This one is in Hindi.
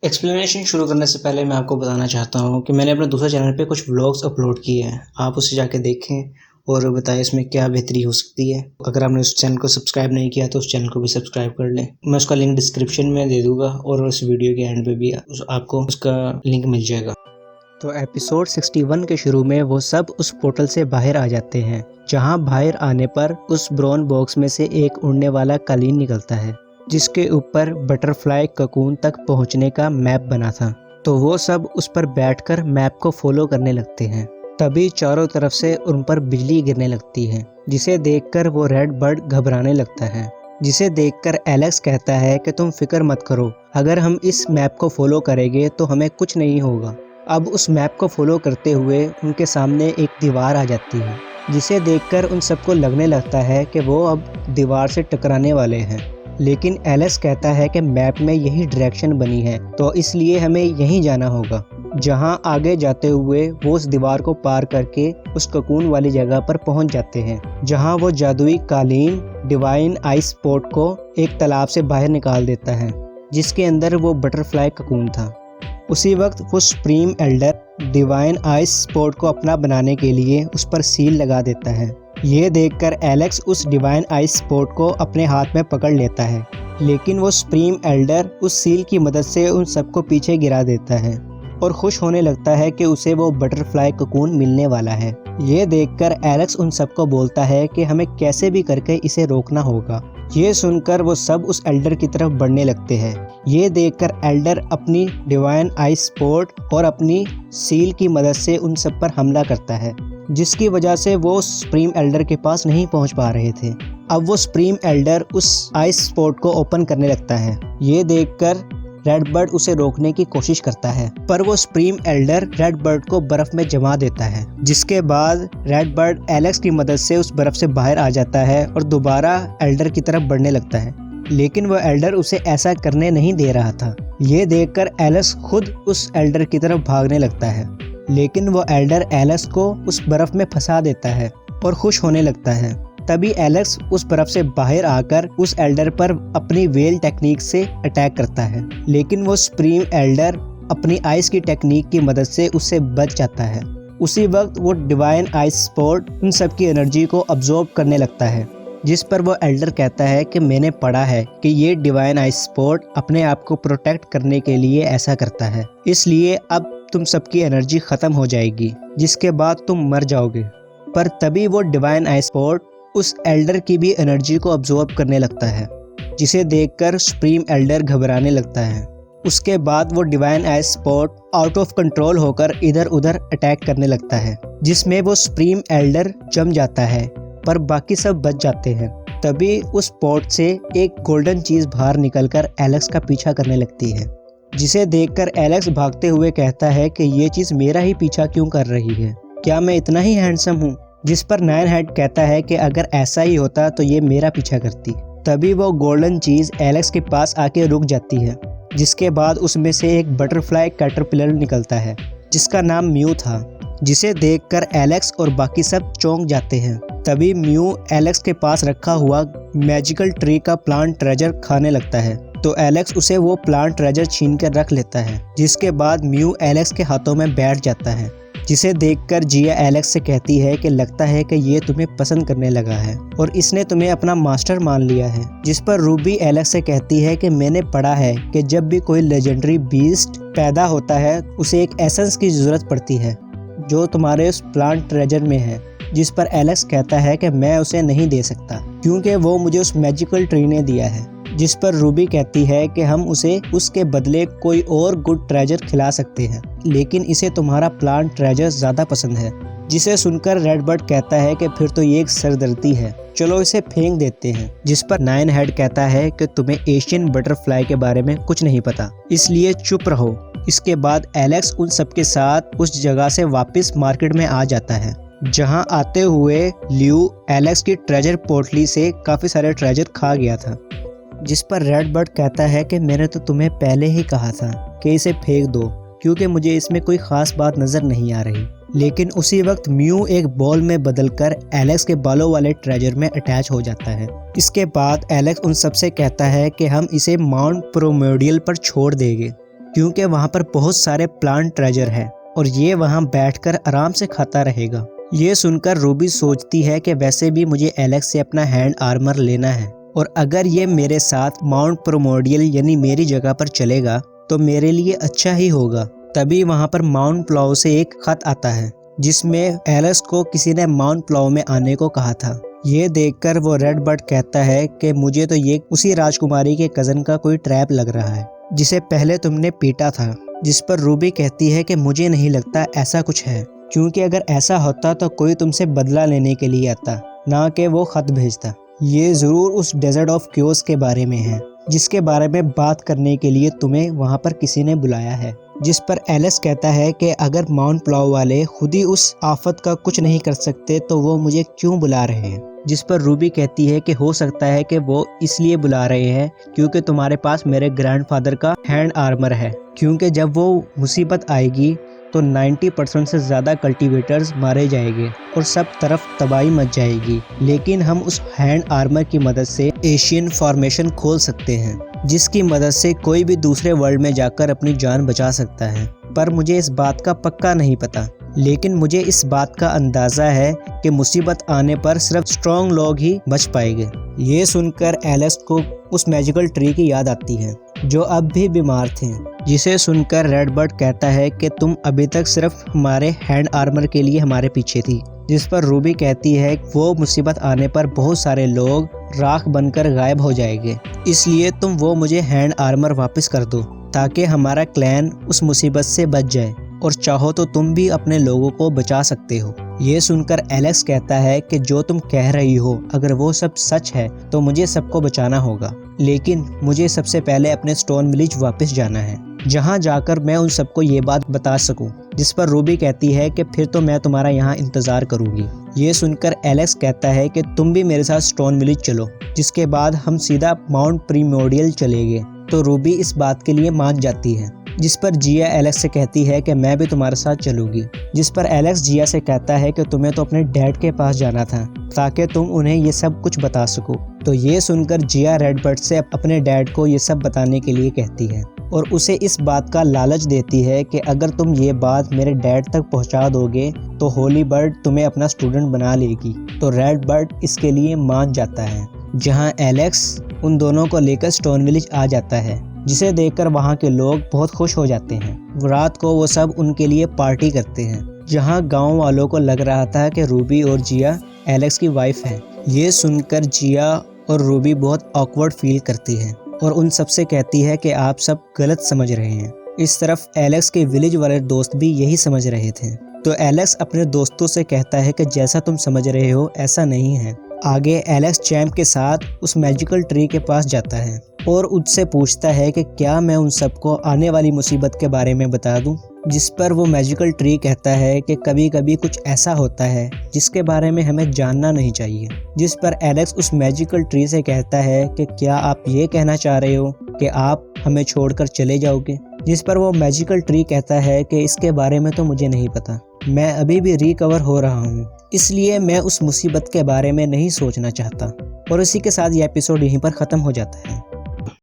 एक्सप्लेनेशन शुरू करने से पहले मैं आपको बताना चाहता हूँ कि मैंने अपने दूसरे चैनल पे कुछ व्लॉग्स अपलोड किए हैं। आप उसे जाके देखें और बताएं इसमें क्या बेहतरी हो सकती है। अगर आपने उस चैनल को सब्सक्राइब नहीं किया तो उस चैनल को भी सब्सक्राइब कर लें। मैं उसका लिंक डिस्क्रिप्शन में दे दूँगा और उस वीडियो के एंड पे भी आपको उसका लिंक मिल जाएगा। तो एपिसोड 61 के शुरू में वो सब उस पोर्टल से बाहर आ जाते हैं, जहाँ बाहर आने पर उस ब्राउन बॉक्स में से एक उड़ने वाला कालीन निकलता है, जिसके ऊपर बटरफ्लाई ककून तक पहुंचने का मैप बना था। तो वो सब उस पर बैठकर मैप को फॉलो करने लगते हैं। तभी चारों तरफ से उन पर बिजली गिरने लगती है, जिसे देखकर वो रेड बर्ड घबराने लगता है। जिसे देखकर एलेक्स कहता है कि तुम फिक्र मत करो, अगर हम इस मैप को फॉलो करेंगे तो हमें कुछ नहीं होगा। अब उस मैप को फॉलो करते हुए उनके सामने एक दीवार आ जाती है, जिसे देखकर उन सबको लगने लगता है कि वो अब दीवार से टकराने वाले हैं। लेकिन एलेक्स कहता है कि मैप में यही डायरेक्शन बनी है, तो इसलिए हमें यहीं जाना होगा। जहां आगे जाते हुए वो उस दीवार को पार करके उस ककून वाली जगह पर पहुंच जाते हैं, जहां वो जादुई कालीन डिवाइन आइस स्पॉट को एक तालाब से बाहर निकाल देता है, जिसके अंदर वो बटरफ्लाई ककून था। उसी वक्त वो supreme Elder divine ice spot को अपना बनाने के लिए उस पर सील लगा देता है। ये देखकर एलेक्स उस डिवाइन आइस स्पॉट को अपने हाथ में पकड़ लेता है, लेकिन वो सुप्रीम एल्डर उस सील की मदद से उन सबको पीछे गिरा देता है और खुश होने लगता है कि उसे वो बटरफ्लाई ककून मिलने वाला है। ये देखकर एलेक्स उन सबको बोलता है कि हमें कैसे भी करके इसे रोकना होगा। ये सुनकर वो सब उस एल्डर की तरफ बढ़ने लगते हैं। ये देखकर एल्डर अपनी डिवाइन आइस स्पॉट और अपनी सील की मदद से उन सब पर हमला करता है, जिसकी वजह से वो सुप्रीम एल्डर के पास नहीं पहुंच पा रहे थे। अब वो सुप्रीम एल्डर उस आइस स्पॉट को ओपन करने लगता है। ये देखकर रेड बर्ड उसे रोकने की कोशिश करता है, पर वो सुप्रीम एल्डर रेड बर्ड को बर्फ में जमा देता है, जिसके बाद रेड बर्ड एलेक्स की मदद से उस बर्फ से बाहर आ जाता है और दोबारा एल्डर की तरफ बढ़ने लगता है। लेकिन वो एल्डर उसे ऐसा करने नहीं दे रहा था। ये देखकर एलेक्स खुद उस एल्डर की तरफ भागने लगता है, लेकिन वो एल्डर एलेक्स को उस बर्फ में फंसा देता है और खुश होने लगता है। तभी एलेक्स उस बर्फ से बाहर आकर उस एल्डर पर अपनी वेल टेक्निक से अटैक करता है, लेकिन वो सुप्रीम एल्डर अपनी आइस की टेक्निक की मदद से उससे बच जाता है। उसी वक्त वो डिवाइन आइस स्पॉट उन सब की एनर्जी को अब्जॉर्ब करने लगता है, जिस पर वो एल्डर कहता है कि मैंने पढ़ा है कि ये डिवाइन आइस स्पॉट अपने आप को प्रोटेक्ट करने के लिए ऐसा करता है, इसलिए अब तुम सबकी एनर्जी खत्म हो जाएगी, जिसके बाद तुम मर जाओगे। पर तभी वो डिवाइन आइस स्पॉट उस एल्डर की भी एनर्जी को अब्जॉर्ब करने लगता है, जिसे देखकर सुप्रीम एल्डर घबराने लगता है। उसके बाद वो divine ice spot out of control होकर इधर उधर अटैक करने लगता है, जिसमें वो सुप्रीम एल्डर जम जाता है, पर बाकी सब बच जाते हैं। तभी उस स्पॉट से एक गोल्डन चीज बाहर निकलकर एलेक्स का पीछा करने लगती है, जिसे देखकर एलेक्स भागते हुए कहता है कि ये चीज मेरा ही पीछा क्यों कर रही है, क्या मैं इतना ही हैंडसम हूँ? जिस पर नाइन हेड कहता है कि अगर ऐसा ही होता तो ये मेरा पीछा करती। तभी वो गोल्डन चीज एलेक्स के पास आके रुक जाती है, जिसके बाद उसमें से एक बटरफ्लाई कैटरपिलर निकलता है, जिसका नाम म्यू था, जिसे देखकर एलेक्स और बाकी सब चौंक जाते हैं। तभी म्यू एलेक्स के पास रखा हुआ मैजिकल ट्री का प्लांट ट्रेजर खाने लगता है, तो एलेक्स उसे वो प्लांट ट्रेजर छीन कर रख लेता है, जिसके बाद म्यू एलेक्स के हाथों में बैठ जाता है, जिसे देखकर जिया एलेक्स से कहती है कि लगता है कि ये तुम्हें पसंद करने लगा है और इसने तुम्हें अपना मास्टर मान लिया है। जिस पर रूबी एलेक्स से कहती है कि मैंने पढ़ा है कि जब भी कोई लेजेंडरी बीस्ट पैदा होता है उसे एक एसेंस की जरूरत पड़ती है, जो तुम्हारे उस प्लांट ट्रेजर में है। जिस पर एलेक्स कहता है कि मैं उसे नहीं दे सकता, क्योंकि वो मुझे उस मैजिकल ट्री ने दिया है। जिस पर रूबी कहती है कि हम उसे उसके बदले कोई और गुड ट्रेजर खिला सकते हैं, लेकिन इसे तुम्हारा प्लांट ट्रेजर ज़्यादा पसंद है। जिसे सुनकर रेड बर्ड कहता है कि फिर तो ये एक सरदर्दी है, चलो इसे फेंक देते हैं। जिस पर नाइन हेड कहता है कि तुम्हें एशियन बटरफ्लाई के बारे में कुछ नहीं पता, इसलिए चुप रहो। इसके बाद एलेक्स उन सबके साथ उस जगह से वापस मार्केट में आ जाता है, जहां आते हुए ल्यू एलेक्स की ट्रेजर पोटली से काफ़ी सारे ट्रेजर खा गया था। जिस पर रेड बर्ड कहता है कि मैंने तो तुम्हें पहले ही कहा था कि इसे फेंक दो, क्योंकि मुझे इसमें कोई ख़ास बात नज़र नहीं आ रही। लेकिन उसी वक्त म्यू एक बॉल में बदलकर एलेक्स के बालों वाले ट्रेजर में अटैच हो जाता है। इसके बाद एलेक्स उन सबसे कहता है कि हम इसे माउंट प्रोमोडियल पर छोड़ देंगे। क्योंकि वहाँ पर बहुत सारे प्लांट ट्रेजर है और ये वहाँ बैठकर आराम से खाता रहेगा। ये सुनकर रूबी सोचती है कि वैसे भी मुझे एलेक्स से अपना हैंड आर्मर लेना है और अगर ये मेरे साथ माउंट प्रोमोडियल यानी मेरी जगह पर चलेगा तो मेरे लिए अच्छा ही होगा। तभी वहाँ पर माउंट प्लाउ से एक खत आता है जिसमें एलेक्स को किसी ने माउंट प्लाउ में आने को कहा था। ये देखकर वो रेडबर्ड कहता है कि मुझे तो ये उसी राजकुमारी के कज़न का कोई ट्रैप लग रहा है जिसे पहले तुमने पीटा था। जिस पर रूबी कहती है कि मुझे नहीं लगता ऐसा कुछ है, क्योंकि अगर ऐसा होता तो कोई तुमसे बदला लेने के लिए आता, ना कि वो खत भेजता। ये ज़रूर उस डेजर्ट ऑफ क्योस के बारे में है जिसके बारे में बात करने के लिए तुम्हें वहाँ पर किसी ने बुलाया है। जिस पर एलेक्स कहता है कि अगर माउंट प्लाउ वाले खुद ही उस आफत का कुछ नहीं कर सकते तो वो मुझे क्यों बुला रहे हैं। जिस पर रूबी कहती है कि हो सकता है कि वो इसलिए बुला रहे हैं क्योंकि तुम्हारे पास मेरे ग्रैंडफादर का हैंड आर्मर है, क्योंकि जब वो मुसीबत आएगी तो 90% से ज़्यादा कल्टीवेटर्स मारे जाएंगे और सब तरफ तबाही मच जाएगी। लेकिन हम उस हैंड आर्मर की मदद से एशियन फॉर्मेशन खोल सकते हैं जिसकी मदद से कोई भी दूसरे वर्ल्ड में जाकर अपनी जान बचा सकता है। पर मुझे इस बात का पक्का नहीं पता, लेकिन मुझे इस बात का अंदाज़ा है कि मुसीबत आने पर सिर्फ स्ट्रॉन्ग लोग ही बच पाएंगे। ये सुनकर एलेक्स को उस मैजिकल ट्री की याद आती है जो अब भी बीमार थे। जिसे सुनकर रेडबर्ड कहता है कि तुम अभी तक सिर्फ हमारे हैंड आर्मर के लिए हमारे पीछे थी। जिस पर रूबी कहती है वो मुसीबत आने पर बहुत सारे लोग राख बनकर गायब हो जाएंगे, इसलिए तुम वो मुझे हैंड आर्मर वापस कर दो ताकि हमारा क्लैन उस मुसीबत से बच जाए, और चाहो तो तुम भी अपने लोगों को बचा सकते हो। ये सुनकर एलेक्स कहता है कि जो तुम कह रही हो अगर वो सब सच है तो मुझे सबको बचाना होगा, लेकिन मुझे सबसे पहले अपने स्टोन विलेज वापस जाना है जहां जाकर मैं उन सबको ये बात बता सकूं। जिस पर रूबी कहती है कि फिर तो मैं तुम्हारा यहाँ इंतज़ार करूंगी। ये सुनकर एलेक्स कहता है कि तुम भी मेरे साथ स्टोन विलेज चलो, जिसके बाद हम सीधा माउंट प्रीमोडियल चलेंगे। तो रूबी इस बात के लिए मान जाती है। जिस पर जिया एलेक्स से कहती है कि मैं भी तुम्हारे साथ चलूंगी। जिस पर एलेक्स जिया से कहता है कि तुम्हें तो अपने डैड के पास जाना था ताकि तुम उन्हें ये सब कुछ बता सको। तो ये सुनकर जिया रेडबर्ड से अपने डैड को ये सब बताने के लिए कहती है और उसे इस बात का लालच देती है कि अगर तुम ये बात मेरे डैड तक पहुंचा दोगे तो होली बर्ड तुम्हें अपना स्टूडेंट बना लेगी। तो रेडबर्ड इसके लिए मान जाता है, जहां एलेक्स उन दोनों को लेकर स्टोन विलेज आ जाता है, जिसे देखकर वहां के लोग बहुत खुश हो जाते हैं। रात को वो सब उनके लिए पार्टी करते हैं, जहां गांव वालों को लग रहा था कि रूबी और जिया एलेक्स की वाइफ है। ये सुनकर जिया और रूबी बहुत ऑकवर्ड फील करती है और उन सबसे कहती है कि आप सब गलत समझ रहे हैं। इस तरफ एलेक्स के विलेज वाले दोस्त भी यही समझ रहे थे। तो एलेक्स अपने दोस्तों से कहता है कि जैसा तुम समझ रहे हो ऐसा नहीं है। आगे एलेक्स चैम्प के साथ उस मैजिकल ट्री के पास जाता है और उससे पूछता है कि क्या मैं उन सबको आने वाली मुसीबत के बारे में बता दूं। जिस पर वो मैजिकल ट्री कहता है कि कभी कभी कुछ ऐसा होता है जिसके बारे में हमें जानना नहीं चाहिए। जिस पर एलेक्स उस मैजिकल ट्री से कहता है कि क्या आप ये कहना चाह रहे हो कि आप हमें छोड़कर चले जाओगे। जिस पर वो मैजिकल ट्री कहता है कि इसके बारे में तो मुझे नहीं पता, मैं अभी भी रिकवर हो रहा हूँ, इसलिए मैं उस मुसीबत के बारे में नहीं सोचना चाहता। और इसी के साथ ये एपिसोड यहीं पर ख़त्म हो जाता है।